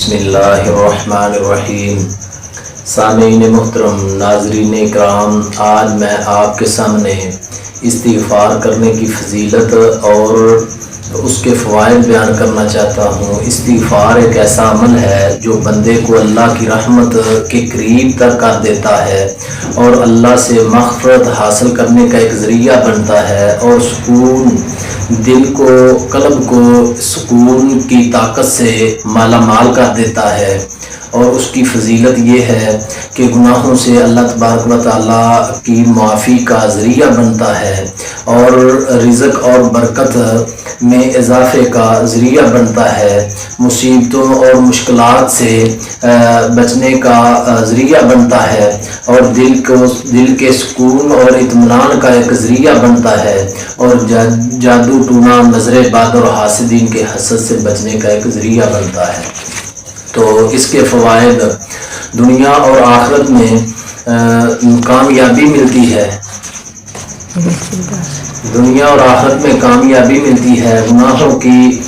بسم اللہ الرحمن الرحیم۔ سامعین محترم، ناظرین کرام، آج میں آپ کے سامنے استغفار کرنے کی فضیلت اور اس کے فوائد بیان کرنا چاہتا ہوں۔ استغفار ایک ایسا عمل ہے جو بندے کو اللہ کی رحمت کے قریب تک کر دیتا ہے اور اللہ سے مغفرت حاصل کرنے کا ایک ذریعہ بنتا ہے، اور سکون دل کو، قلب کو سکون کی طاقت سے مالا مال کر دیتا ہے۔ اور اس کی فضیلت یہ ہے کہ گناہوں سے اللہ تبارک و تعالیٰ کی معافی کا ذریعہ بنتا ہے، اور رزق اور برکت میں اضافے کا ذریعہ بنتا ہے، مصیبتوں اور مشکلات سے بچنے کا ذریعہ بنتا ہے، اور دل کے سکون اور اطمینان کا ایک ذریعہ بنتا ہے، اور جادو ٹونا، نظر بد اور حاسدین کے حسد سے بچنے کا ایک ذریعہ بنتا ہے۔ تو اس کے فوائد دنیا اور آخرت میں کامیابی ملتی ہے، دنیا اور آخرت میں کامیابی ملتی ہے، گناہوں کی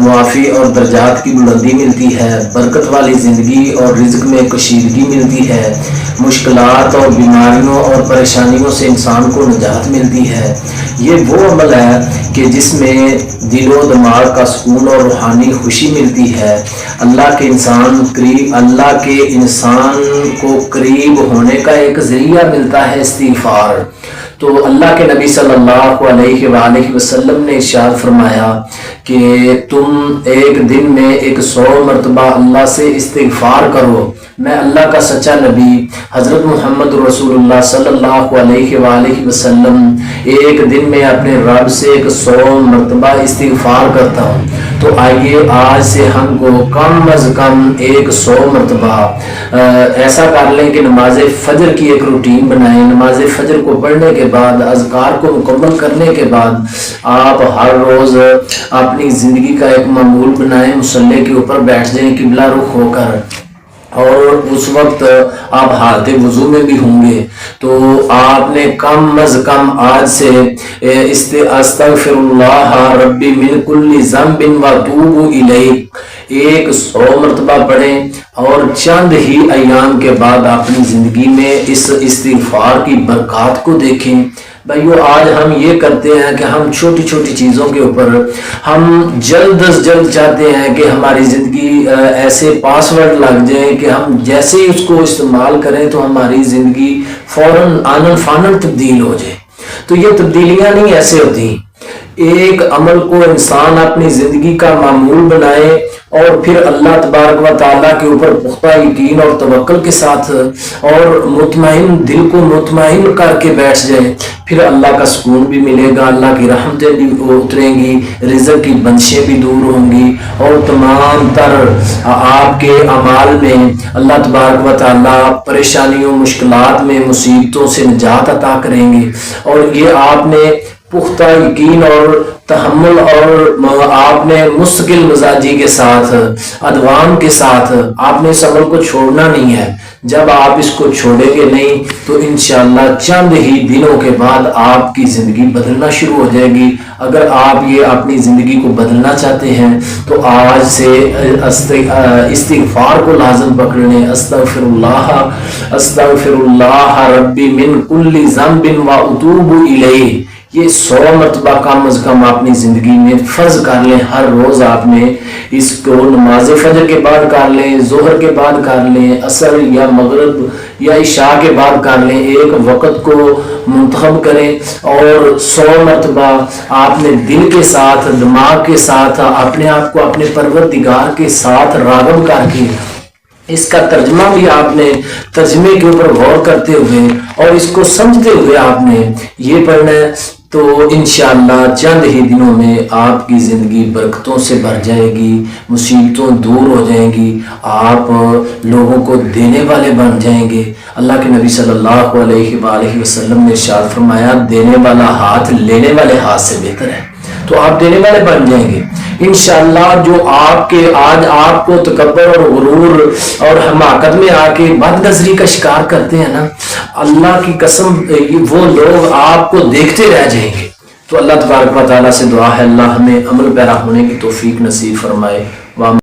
معافی اور درجات کی بلندی ملتی ہے، برکت والی زندگی اور رزق میں کشیدگی ملتی ہے، مشکلات اور بیماریوں اور پریشانیوں سے انسان کو نجات ملتی ہے۔ یہ وہ عمل ہے کہ جس میں دل و دماغ کا سکون اور روحانی خوشی ملتی ہے۔ اللہ کے انسان کو قریب ہونے کا ایک ذریعہ ملتا ہے استغفار۔ تو اللہ کے نبی صلی اللہ علیہ وآلہ وسلم نے ارشاد فرمایا کہ تم ایک دن میں 100 مرتبہ اللہ سے استغفار کرو۔ میں اللہ کا سچا نبی حضرت محمد رسول اللہ صلی اللہ علیہ وآلہ وسلم ایک دن میں اپنے رب سے 100 مرتبہ استغفار کرتا ہوں۔ تو آئیے آج سے ہم کو کم از کم 100 مرتبہ ایسا کر لیں کہ نماز فجر کی ایک روٹین بنائیں۔ نماز فجر کو پڑھنے کے بعد، اذکار کو مکمل کرنے کے بعد، آپ ہر روز اپنی زندگی کا ایک معمول بنائیں، مصلی کے اوپر بیٹھ جائیں قبلہ رخ ہو کر، اور اس وقت آپ حالت وضو میں بھی ہوں گے تو آپ نے کم از کم آج سے استغفر اللہ ربی من کل ذنب واتوب الیہ 100 مرتبہ پڑھیں، اور چند ہی ایام کے بعد اپنی زندگی میں اس استغفار کی برکات کو دیکھیں۔ بھائیو، آج ہم یہ کرتے ہیں کہ ہم چھوٹی چھوٹی چیزوں کے اوپر ہم جلد از جلد چاہتے ہیں کہ ہماری زندگی ایسے پاسورڈ لگ جائیں کہ ہم جیسے ہی اس کو استعمال کریں تو ہماری زندگی فوراً آنن فانن تبدیل ہو جائے۔ تو یہ تبدیلیاں نہیں ایسے ہوتی۔ ایک عمل کو انسان اپنی زندگی کا معمول بنائے اور پھر اللہ تبارک و تعالیٰ کے اوپر پختہ یقین اور توکل کے ساتھ اور مطمئن دل کو مطمئن کر کے بیٹھ جائے، پھر اللہ کا سکون بھی ملے گا، اللہ کی رحمتیں بھی اتریں گی، رزق کی بندشیں بھی دور ہوں گی، اور تمام تر آپ کے اعمال میں اللہ تبارک و تعالیٰ پریشانیوں، مشکلات میں، مصیبتوں سے نجات عطا کریں گے۔ اور یہ آپ نے پختہ یقین اور تحمل اور آپ نے مستقل مزاجی کے ساتھ، ادوان کے ساتھ آپ نے اس عمل کو چھوڑنا نہیں ہے۔ جب آپ اس کو چھوڑیں گے نہیں تو انشاءاللہ چند ہی دنوں کے بعد آپ کی زندگی بدلنا شروع ہو جائے گی۔ اگر آپ یہ اپنی زندگی کو بدلنا چاہتے ہیں تو آج سے استغفار کو لازم پکڑ لیں۔ استغفر اللہ ربی من کل ذنب واتوب الیہ، یہ 100 مرتبہ کم از کم اپنی زندگی میں فرض کر لیں۔ ہر روز آپ نے اس کو نماز فجر کے بعد کر لیں، ظہر کے بعد کر لیں، عصر یا مغرب یا عشاء کے بعد کر لیں، ایک وقت کو منتخب کریں، اور 100 مرتبہ آپ نے دل کے ساتھ، دماغ کے ساتھ، اپنے آپ کو اپنے پروردگار کے ساتھ راغب کر کے اس کا ترجمہ بھی آپ نے ترجمے کے اوپر غور کرتے ہوئے اور اس کو سمجھتے ہوئے آپ نے یہ پڑھنا ہے۔ تو انشاءاللہ چند ہی دنوں میں آپ کی زندگی برکتوں سے بھر جائے گی، مصیبتوں دور ہو جائیں گی، آپ لوگوں کو دینے والے بن جائیں گے۔ اللہ کے نبی صلی اللہ علیہ وآلہ وسلم نے ارشاد فرمایا، دینے والا ہاتھ لینے والے ہاتھ سے بہتر ہے۔ تو آپ دینے والے بن جائیں گے انشاءاللہ۔ جو آج آپ کو تکبر اور غرور اور حماقت میں آ کے بد نظری کا شکار کرتے ہیں نا، اللہ کی قسم وہ لوگ آپ کو دیکھتے رہ جائیں گے۔ تو اللہ تبارک و تعالیٰ سے دعا ہے اللہ ہمیں عمل پیرا ہونے کی توفیق نصیب فرمائے۔